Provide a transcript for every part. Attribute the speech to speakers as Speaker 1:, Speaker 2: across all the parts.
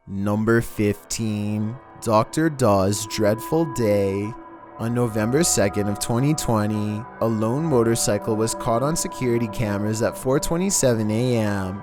Speaker 1: Number 15. Dr. Dawe's Dreadful Day. On November 2nd of 2020, a lone motorcycle was caught on security cameras at 4:27 a.m.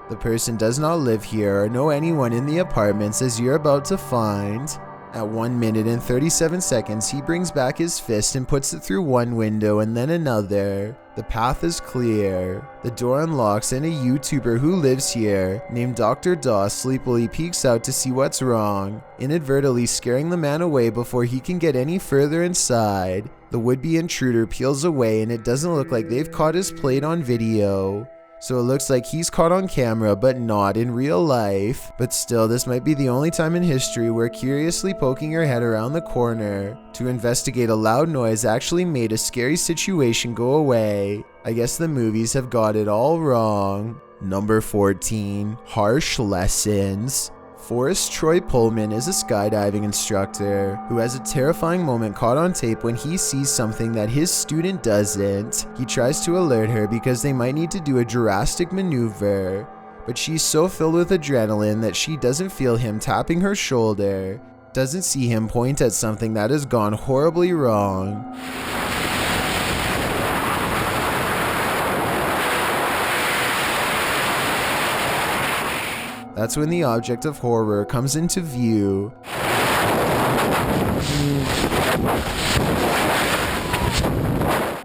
Speaker 1: The person does not live here or know anyone in the apartments, as you're about to find. At 1 minute and 37 seconds, he brings back his fist and puts it through one window and then another. The path is clear. The door unlocks and a YouTuber who lives here, named Dr. Dawe, sleepily peeks out to see what's wrong, inadvertently scaring the man away before he can get any further inside. The would-be intruder peels away and it doesn't look like they've caught his plate on video. So it looks like he's caught on camera but not in real life. But still, this might be the only time in history where curiously poking your head around the corner to investigate a loud noise actually made a scary situation go away. I guess the movies have got it all wrong. Number 14. Harsh Lessons. Forrest Troy Pullman is a skydiving instructor who has a terrifying moment caught on tape when he sees something that his student doesn't. He tries to alert her because they might need to do a drastic maneuver, but she's so filled with adrenaline that she doesn't feel him tapping her shoulder, doesn't see him point at something that has gone horribly wrong. That's when the object of horror comes into view.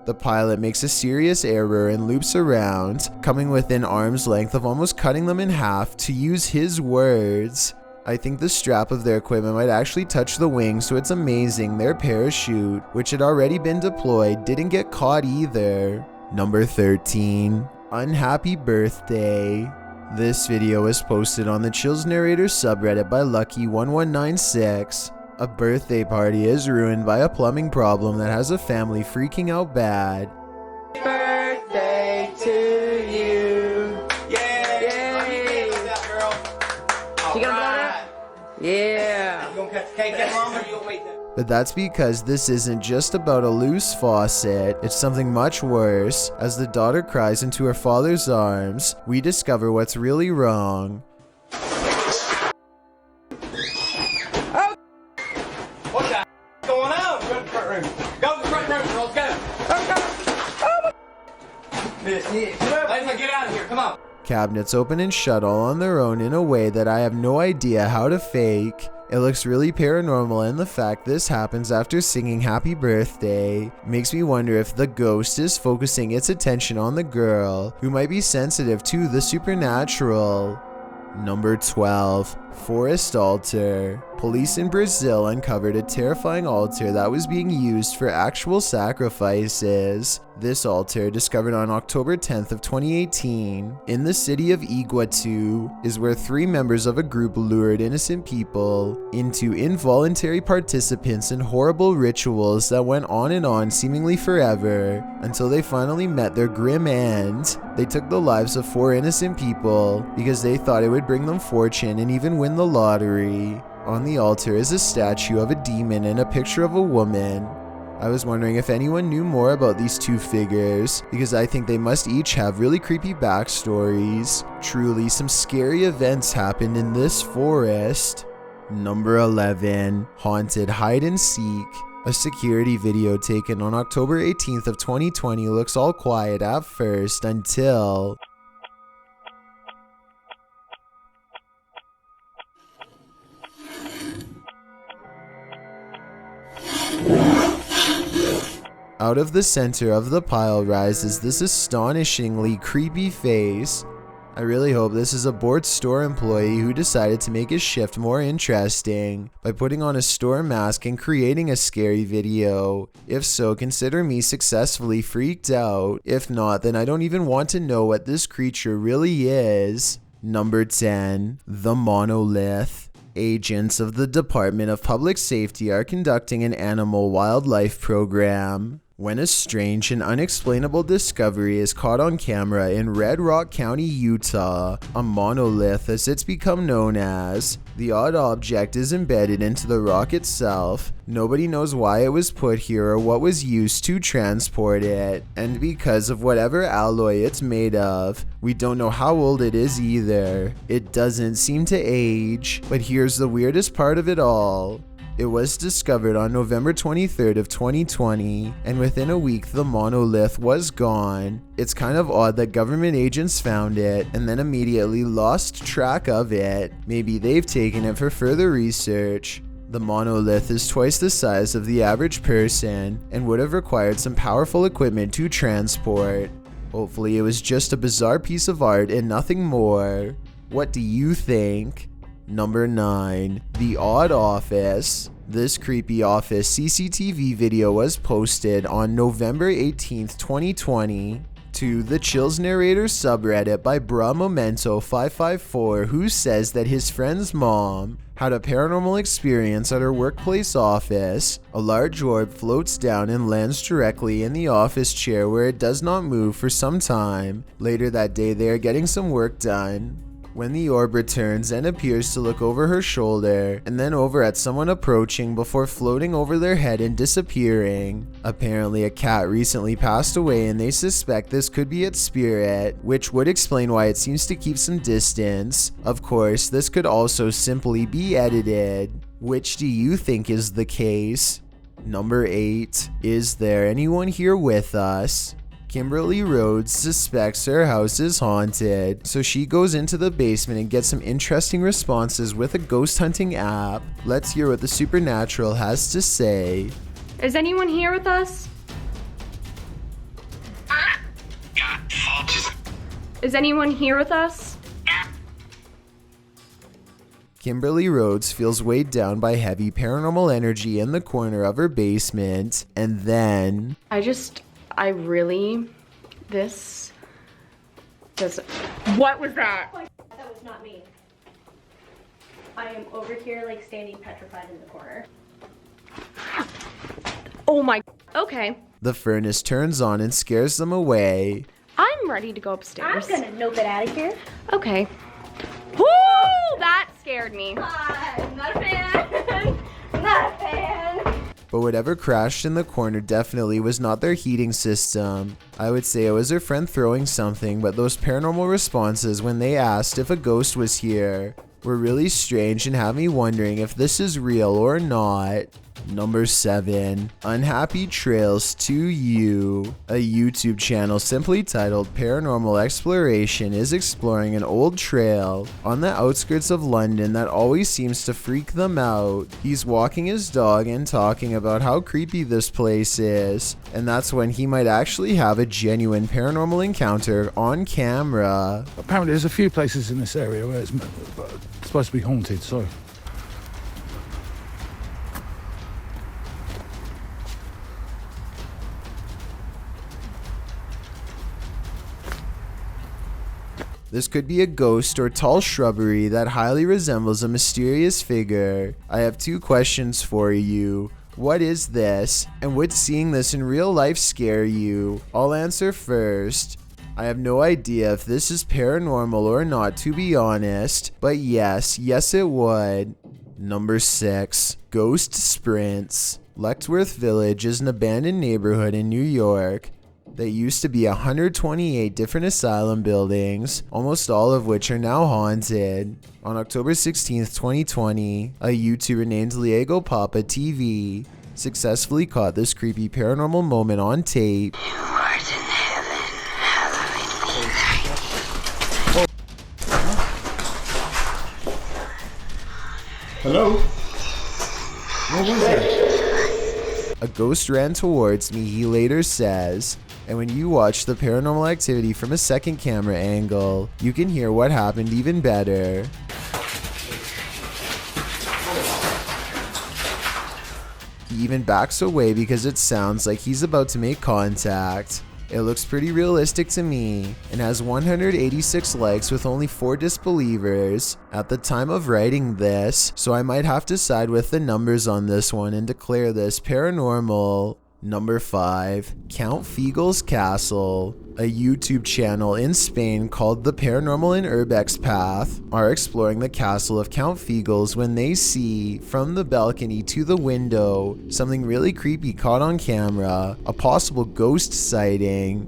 Speaker 1: The pilot makes a serious error and loops around, coming within arm's length of almost cutting them in half, to use his words. I think the strap of their equipment might actually touch the wing, so it's amazing their parachute, which had already been deployed, didn't get caught either. Number 13. Unhappy Birthday. This video was posted on the ChillsNarrator subreddit by Lucky1196. A birthday party is ruined by a plumbing problem that has a family freaking out bad.
Speaker 2: Birthday to you. Yay! Girl. You gonna blow that? Yeah. You gonna catch cake that long or you'll wait there?
Speaker 1: But that's because this isn't just about a loose faucet, it's something much worse. As the daughter cries into her father's arms, we discover what's really wrong.
Speaker 2: Oh! What the going on? Go to the front room. Go to the front room, girls. Go. Go. Oh my. Get out of here. Come on.
Speaker 1: Cabinets open and shut all on their own in a way that I have no idea how to fake. It looks really paranormal, and the fact this happens after singing happy birthday makes me wonder if the ghost is focusing its attention on the girl, who might be sensitive to the supernatural. Number 12. Forest Altar. Police in Brazil uncovered a terrifying altar that was being used for actual sacrifices. This altar, discovered on October 10th of 2018 in the city of Iguatu, is where 3 members of a group lured innocent people into involuntary participants in horrible rituals that went on and on seemingly forever, until they finally met their grim end. They took the lives of 4 innocent people because they thought it would bring them fortune and even win the lottery. On the altar is a statue of a demon and a picture of a woman. I was wondering if anyone knew more about these 2 figures, because I think they must each have really creepy backstories. Truly, some scary events happened in this forest. Number 11. Haunted Hide and Seek. A security video taken on October 18th of 2020 looks all quiet at first until... Out of the center of the pile rises this astonishingly creepy face. I really hope this is a bored store employee who decided to make his shift more interesting by putting on a store mask and creating a scary video. If so, consider me successfully freaked out. If not, then I don't even want to know what this creature really is. Number 10. The Monolith. Agents of the Department of Public Safety are conducting an animal wildlife program. When a strange and unexplainable discovery is caught on camera in Red Rock County, Utah, a monolith as it's become known as, the odd object is embedded into the rock itself. Nobody knows why it was put here or what was used to transport it, and because of whatever alloy it's made of, we don't know how old it is either. It doesn't seem to age, but here's the weirdest part of it all. It was discovered on November 23rd of 2020, and within a week the monolith was gone. It's kind of odd that government agents found it and then immediately lost track of it. Maybe they've taken it for further research. The monolith is twice the size of the average person and would have required some powerful equipment to transport. Hopefully it was just a bizarre piece of art and nothing more. What do you think? Number 9. The Odd Office. This creepy office CCTV video was posted on November 18th, 2020 to the ChillsNarrator subreddit by BraMomento554, who says that his friend's mom had a paranormal experience at her workplace office. A large orb floats down and lands directly in the office chair where it does not move for some time. Later that day they are getting some work done when the orb returns and appears to look over her shoulder and then over at someone approaching before floating over their head and disappearing. Apparently a cat recently passed away and they suspect this could be its spirit, which would explain why it seems to keep some distance. Of course, this could also simply be edited. Which do you think is the case? Number 8. Is there anyone here with us? Kimberly Rhoades suspects her house is haunted, so she goes into the basement and gets some interesting responses with a ghost hunting app. Let's hear what the supernatural has to say.
Speaker 3: Is anyone here with us? Is anyone here with us?
Speaker 1: Kimberly Rhoades feels weighed down by heavy paranormal energy in the corner of her basement, and then...
Speaker 3: This doesn't... What was that?
Speaker 4: That was not me. I am over here like standing petrified in the corner.
Speaker 3: Oh my... Okay.
Speaker 1: The furnace turns on and scares them away.
Speaker 3: I'm ready to go upstairs.
Speaker 4: I'm gonna nope it out of here.
Speaker 3: Okay. Woo! That scared me.
Speaker 4: I'm not a fan. Not a fan.
Speaker 1: But whatever crashed in the corner definitely was not their heating system. I would say it was her friend throwing something, but those paranormal responses when they asked if a ghost was here were really strange and have me wondering if this is real or not. Number 7. Unhappy Trails to You. A YouTube channel simply titled Paranormal Exploration is exploring an old trail on the outskirts of London that always seems to freak them out. He's walking his dog and talking about how creepy this place is, and that's when he might actually have a genuine paranormal encounter on camera.
Speaker 5: Apparently there's a few places in this area where it's supposed to be haunted, so...
Speaker 1: This could be a ghost or tall shrubbery that highly resembles a mysterious figure. I have 2 questions for you. What is this? And would seeing this in real life scare you? I'll answer first. I have no idea if this is paranormal or not, to be honest, but yes it would. Number 6. Ghost Sprints. Letchworth Village is an abandoned neighborhood in New York that used to be 128 different asylum buildings, almost all of which are now haunted. On October 16th, 2020, a YouTuber named Diego Papa TV successfully caught this creepy paranormal moment on tape.
Speaker 6: Who art in heaven, hallowed be thy
Speaker 7: Hello? What was that?
Speaker 1: A ghost ran towards me, he later says. And when you watch the paranormal activity from a second camera angle, you can hear what happened even better. He even backs away because it sounds like he's about to make contact. It looks pretty realistic to me and has 186 likes with only 4 disbelievers at the time of writing this, so I might have to side with the numbers on this one and declare this paranormal. Number 5. Count Fiegel's Castle. A YouTube channel in Spain called the Paranormal Urbex Path are exploring the castle of Count Fiegel's when they see, from the balcony to the window, something really creepy caught on camera, a possible ghost sighting.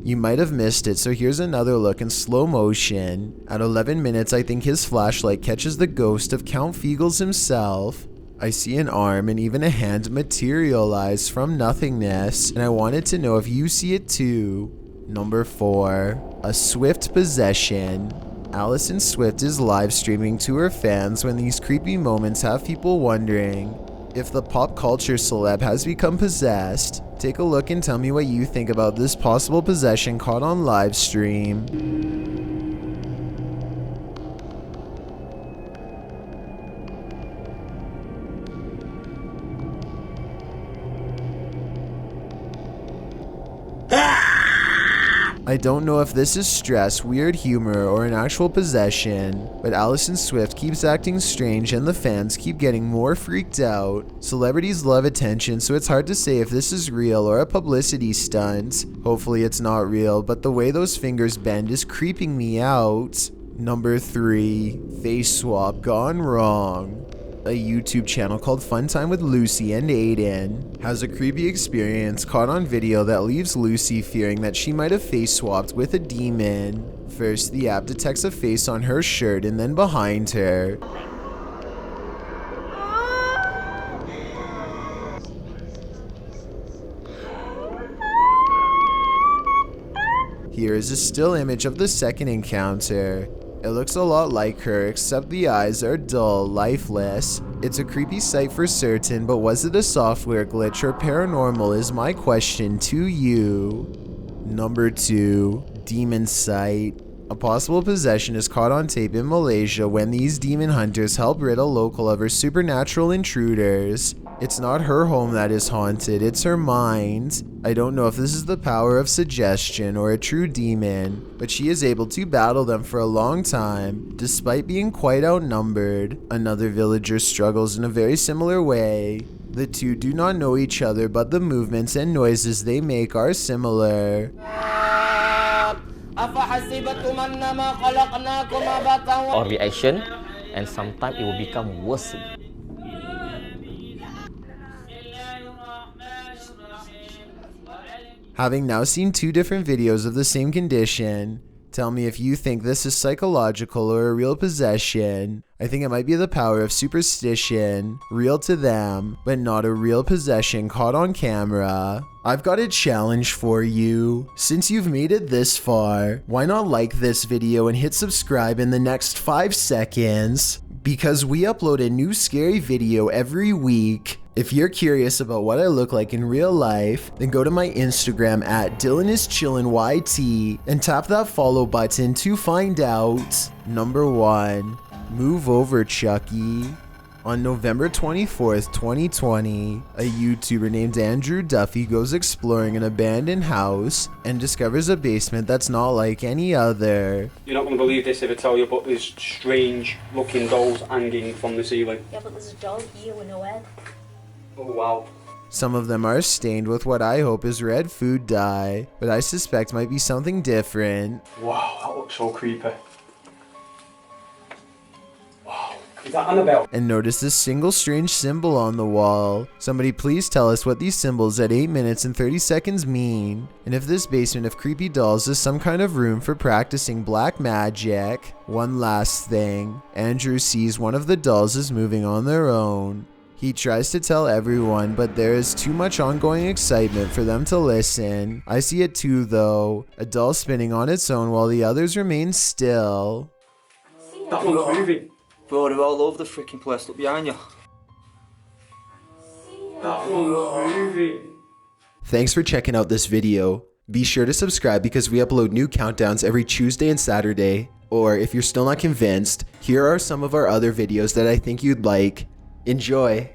Speaker 1: You might have missed it, so here's another look in slow motion. At 11 minutes, I think his flashlight catches the ghost of Count Fiegel's himself. I see an arm and even a hand materialize from nothingness, and I wanted to know if you see it too. Number 4. A swift possession. Allison Swift is live streaming to her fans when these creepy moments have people wondering if the pop culture celeb has become possessed. Take a look and tell me what you think about this possible possession caught on live stream. I don't know if this is stress, weird humor, or an actual possession, but Allison Swift keeps acting strange and the fans keep getting more freaked out. Celebrities love attention, so it's hard to say if this is real or a publicity stunt. Hopefully it's not real, but the way those fingers bend is creeping me out. Number 3. Face swap gone wrong. A YouTube channel called Funtime with Lucy and Aiden has a creepy experience caught on video that leaves Lucy fearing that she might have face swapped with a demon. First, the app detects a face on her shirt and then behind her. Here is a still image of the second encounter. It looks a lot like her, except the eyes are dull, lifeless. It's a creepy sight for certain, but was it a software glitch or paranormal is my question to you. Number 2. Demon sight. A possible possession is caught on tape in Malaysia when these demon hunters help rid a local of her supernatural intruders. It's not her home that is haunted, it's her mind. I don't know if this is the power of suggestion or a true demon, but she is able to battle them for a long time, despite being quite outnumbered. Another villager struggles in a very similar way. The two do not know each other, but the movements and noises they make are similar.
Speaker 8: Or reaction, and sometimes it will become worse.
Speaker 1: Having now seen 2 different videos of the same condition, tell me if you think this is psychological or a real possession. I think it might be the power of superstition, real to them, but not a real possession caught on camera. I've got a challenge for you. Since you've made it this far, why not like this video and hit subscribe in the next 5 seconds? Because we upload a new scary video every week. If you're curious about what I look like in real life, then go to my Instagram at DylanIsChillinYT and tap that follow button to find out. Number 1. Move over, Chucky. On November 24th, 2020, a YouTuber named Andrew Duffy goes exploring an abandoned house and discovers a basement that's not like any other.
Speaker 9: You're not going to believe this if I tell you, but there's strange looking dolls hanging from the ceiling.
Speaker 4: Yeah, but there's a doll here with no head.
Speaker 9: Oh wow.
Speaker 1: Some of them are stained with what I hope is red food dye, but I suspect might be something different.
Speaker 9: Wow, that looks so creepy. Wow, is that Annabelle?
Speaker 1: And notice this single strange symbol on the wall. Somebody please tell us what these symbols at 8 minutes and 30 seconds mean, and if this basement of creepy dolls is some kind of room for practicing black magic. One last thing, Andrew sees one of the dolls is moving on their own. He tries to tell everyone, but there is too much ongoing excitement for them to listen. I see it too though, a doll spinning on its own while the others remain still.
Speaker 9: That one's moving.
Speaker 10: Bro, they're all over the freaking place, look behind you.
Speaker 9: That one's moving.
Speaker 1: Thanks for checking out this video. Be sure to subscribe because we upload new countdowns every Tuesday and Saturday. Or if you're still not convinced, here are some of our other videos that I think you'd like. Enjoy!